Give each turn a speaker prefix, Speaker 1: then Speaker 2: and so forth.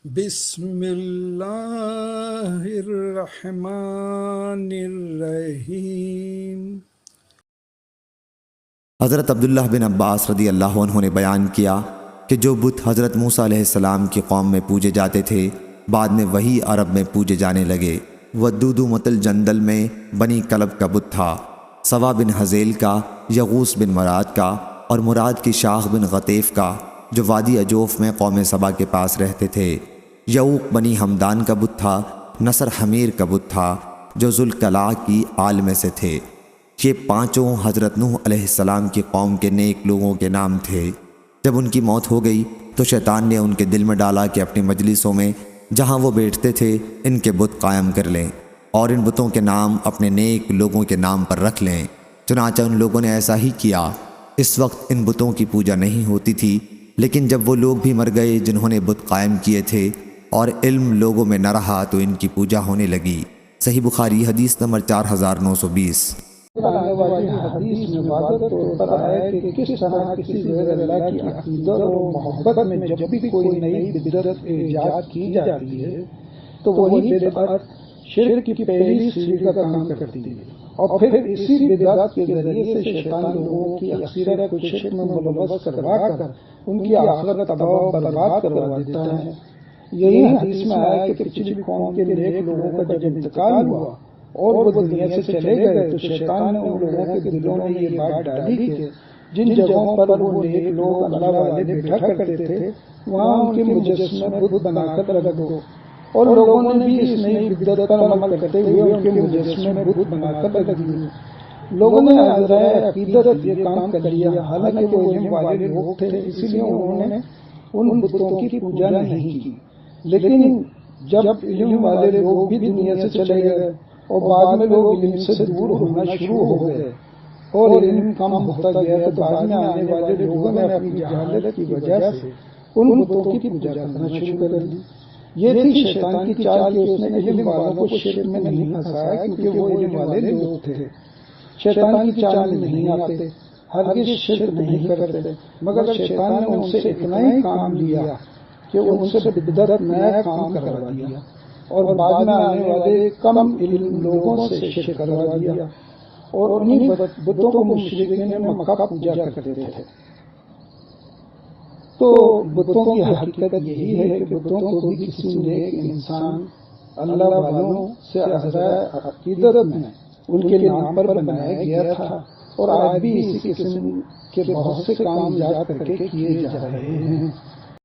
Speaker 1: بسم اللہ الرحمن الرحیم۔
Speaker 2: حضرت عبداللہ بن عباس رضی اللہ عنہ نے بیان کیا کہ جو بت حضرت موسیٰ علیہ السلام کی قوم میں پوجے جاتے تھے بعد میں وہی عرب میں پوجے جانے لگے۔ ودود متل جندل میں بنی کلب کا بت تھا، سوا بن حزیل کا، یغوث بن مراد کا اور مراد کی شاخ بن غطیف کا، جو وادی اجوف میں قوم سبا کے پاس رہتے تھے۔ یعوق بنی حمدان کا بت تھا، نصر حمیر کا بت تھا جو ذوالقلاع کی آل میں سے تھے۔ یہ پانچوں حضرت نوح علیہ السلام کی قوم کے نیک لوگوں کے نام تھے۔ جب ان کی موت ہو گئی تو شیطان نے ان کے دل میں ڈالا کہ اپنی مجلسوں میں جہاں وہ بیٹھتے تھے ان کے بت قائم کر لیں اور ان بتوں کے نام اپنے نیک لوگوں کے نام پر رکھ لیں۔ چنانچہ ان لوگوں نے ایسا ہی کیا۔ اس وقت ان بتوں کی پوجا نہیں ہوتی تھی، لیکن جب وہ لوگ بھی مر گئے جنہوں نے بت قائم کیے تھے اور علم لوگوں میں نہ رہا تو ان کی پوجا ہونے لگی۔ صحیح بخاری حدیث نمبر 4920۔
Speaker 1: آنے والی حدیث میں واضح طور پر آیا کہ کس طرح کسی غیر اللہ کی عقیدت اور محبت میں جب بھی کوئی نئی بدعت ایجاد کی جاتی ہے تو وہی بدعت شرک کی پہلی سیڑھی کا کام کرتی ہے، اور پھر اسی بدعت کے ذریعے سے شیطان لوگوں کی اکثریت کو شرک میں ملوث کروا کر ان کی آخرت تباہ و برباد کروا دیتا ہے۔ یہی حدیث میں آیا کہ پچھلی قوم کے نیک لوگوں کا جب انتقال ہوا اور وہ دنیا سے چلے گئے تو شیطان نے ان لوگوں کے دلوں میں یہ بات ڈالی کہ جن جگہوں پر وہ نیک لوگ اللہ والے بیٹھا کرتے تھے وہاں ان کے مجسمے بت بنا کر رکھ دو، اور لوگوں نے بھی اس نئی بدعت پر عمل کرتے ہوئے ان کے مجسمے بت بنا کر رکھ دیے۔ لوگوں نے عذرائے عقیدت یہ کام کر لیا، حالانکہ وہ علم والے لوگ تھے، اسی لیے انہوں نے ان بتوں کی پوجا نہیں کی۔ لیکن جب علم والے لوگ بھی دنیا سے چلے گئے اور بعد میں لوگ علم سے دور ہونا شروع ہو گئے اور علم کم ہوتا گیا تو بعد میں آنے والے لوگوں نے اپنی جہالت کی وجہ سے ان بتوں کی پوجا کرنا شروع کر دی۔ یہ تھی شیطان کی چال کہ اس نے علم والوں کو شرک میں نہیں پھنسایا، کیونکہ وہ علم والے لوگ تھے۔ شیطان کی چال میں نہیں آتے، ہرگز شرک نہیں کرتے، مگر شیطان نے ان سے اتنا ہی کام لیا کہ ان سے بدعت نیا کام کروا دیا اور بعد میں آنے والے کم علم لوگوں سے شرک کروا دیا، اور انہی بتوں کو مشرکین مکہ پوجا کرتے تھے۔ تو بتوں کی حقیقت یہی ہے کہ بتوں کو بھی کسی نیک انسان اللہ والوں سے عذرائے عقیدت میں ان کے نام پر بنایا گیا تھا، اور آج بھی اسی قسم کے بہت سے کام یاد کر کے کیے جا رہے ہیں۔